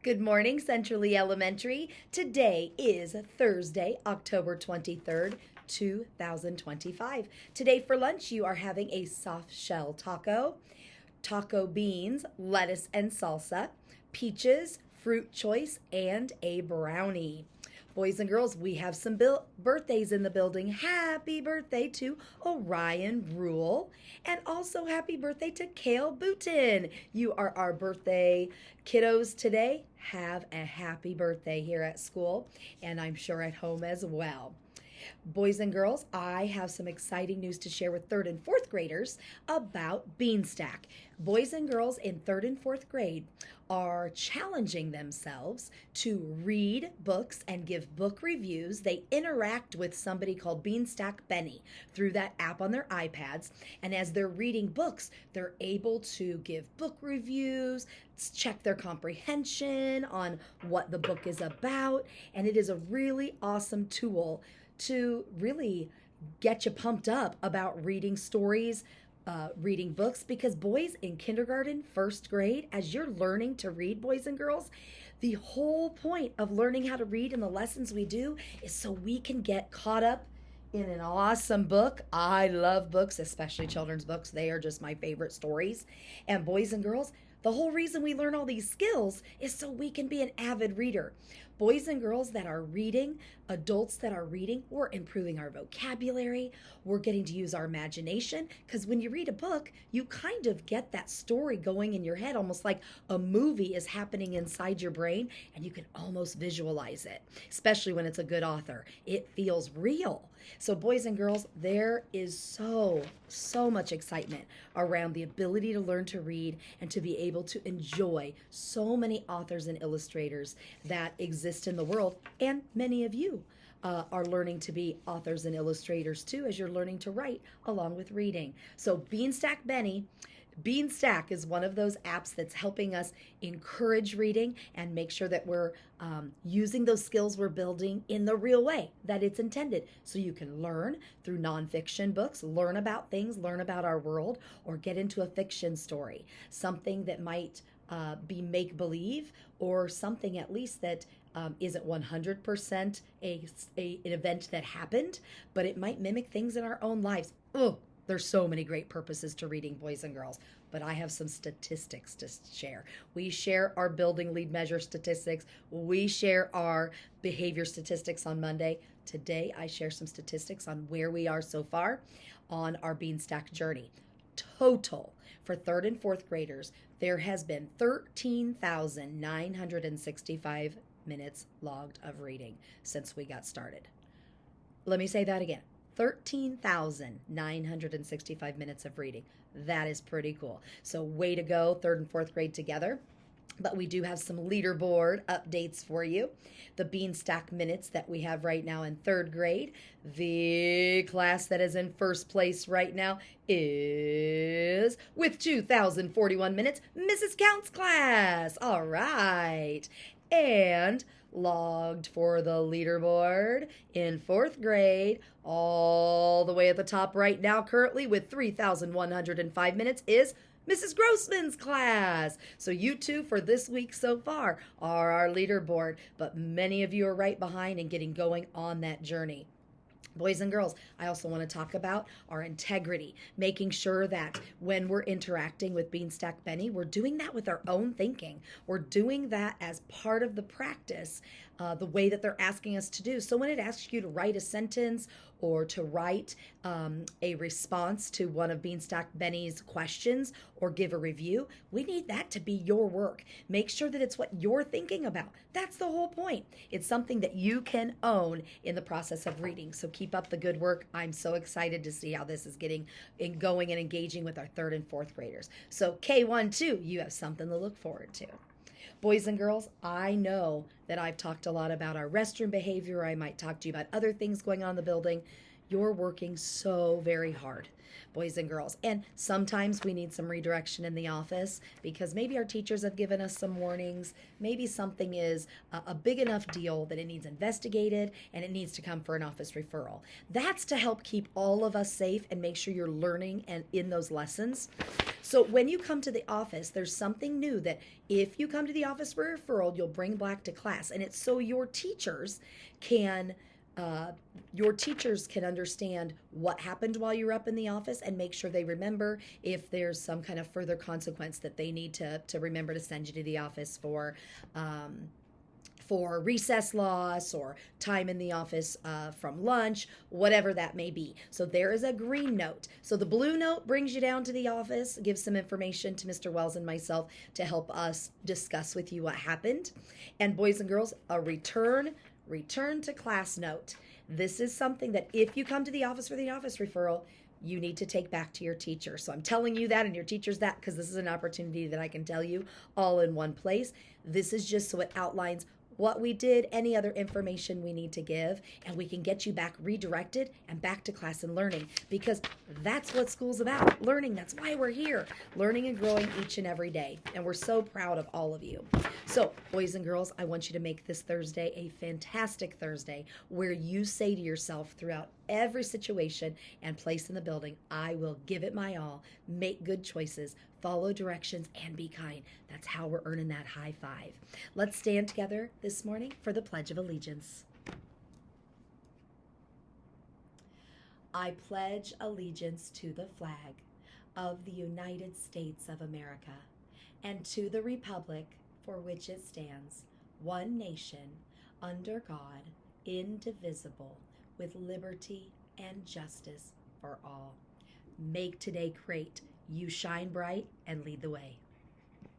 Good morning, Centrally Elementary. Today is Thursday, October 23rd, 2025. Today for lunch, you are having a soft shell taco, taco beans, lettuce and salsa, peaches, fruit choice, and a brownie. Boys and girls, we have some birthdays in the building. Happy birthday to Orion Rule. And also happy birthday to Kale Booten. You are our birthday kiddos today. Have a happy birthday here at school, and I'm sure at home as well. Boys and girls, I have some exciting news to share with third and fourth graders about Beanstack. Boys and girls in third and fourth grade are challenging themselves to read books and give book reviews. They interact with somebody called Beanstack Benny through that app on their iPads. And as they're reading books, they're able to give book reviews, check their comprehension on what the book is about. And it is a really awesome tool to really get you pumped up about reading stories, reading books, because boys in kindergarten, first grade, as you're learning to read, boys and girls, the whole point of learning how to read and the lessons we do is so we can get caught up in an awesome book. I love books, especially children's books. They are just my favorite stories. And boys and girls, the whole reason we learn all these skills is so we can be an avid reader. Boys and girls that are reading, adults that are reading, we're improving our vocabulary. We're getting to use our imagination, because when you read a book, you kind of get that story going in your head, almost like a movie is happening inside your brain, and you can almost visualize it, especially when it's a good author. It feels real. So boys and girls, there is so much excitement around the ability to learn to read and to be able to enjoy so many authors and illustrators that exist in the world. And many of you are learning to be authors and illustrators too, as you're learning to write along with reading. So Beanstack Benny, Beanstack is one of those apps that's helping us encourage reading and make sure that we're using those skills we're building in the real way that it's intended. So you can learn through nonfiction books, learn about things, learn about our world, or get into a fiction story, something that might be make believe, or something at least that isn't 100% an event that happened, but it might mimic things in our own lives. Oh, there's so many great purposes to reading, boys and girls, but I have some statistics to share. We share our building lead measure statistics. We share our behavior statistics on Monday. Today, I share some statistics on where we are so far on our Beanstack journey. Total for third and fourth graders, there has been 13,965 minutes logged of reading since we got started. Let me say that again. 13,965 minutes of reading. That is pretty cool. So, way to go, third and fourth grade together. But we do have some leaderboard updates for you. The Beanstack minutes that we have right now in third grade. The class that is in first place right now is, with 2,041 minutes, Mrs. Count's class. All right. And logged for the leaderboard in fourth grade, all the way at the top right now, currently with 3,105 minutes, is Mrs. Grossman's class. So you two for this week so far are our leaderboard, but many of you are right behind and getting going on that journey. Boys and girls, I also want to talk about our integrity, making sure that when we're interacting with Beanstack Benny, we're doing that with our own thinking. We're doing that as part of the practice, the way that they're asking us to do. So when it asks you to write a sentence or to write a response to one of Beanstack Benny's questions or give a review, we need that to be your work. Make sure that it's what you're thinking about. That's the whole point. It's something that you can own in the process of reading. So keep up the good work. I'm so excited to see how this is getting going and engaging with our third and fourth graders. So K1, 2, you have something to look forward to. Boys and girls, I know that I've talked a lot about our restroom behavior. I might talk to you about other things going on in the building. You're working so very hard, boys and girls. And sometimes we need some redirection in the office because maybe our teachers have given us some warnings. Maybe something is a big enough deal that it needs investigated and it needs to come for an office referral. That's to help keep all of us safe and make sure you're learning and in those lessons. So when you come to the office, there's something new that if you come to the office for a referral, you'll bring back to class. And it's so can your teachers can understand what happened while you were up in the office and make sure they remember if there's some kind of further consequence that they need to remember to send you to the office for recess loss or time in the office from lunch, whatever that may be. So there is a green note. So the blue note brings you down to the office, gives some information to Mr. Wells and myself to help us discuss with you what happened. And boys and girls, a return to class note. This is something that if you come to the office for the office referral, you need to take back to your teacher. So I'm telling you that and your teachers that because this is an opportunity that I can tell you all in one place. This is just so it outlines what we did, any other information we need to give, and we can get you back redirected and back to class and learning because that's what school's about, learning. That's why we're here, learning and growing each and every day. And we're so proud of all of you. So, boys and girls, I want you to make this Thursday a fantastic Thursday where you say to yourself throughout every situation and place in the building, I will give it my all, make good choices, follow directions, and be kind. That's how we're earning that high five. Let's stand together this morning for the Pledge of Allegiance. I pledge allegiance to the flag of the United States of America and to the republic for which it stands, one nation, under God, indivisible, with liberty and justice for all. Make today great. You shine bright and lead the way.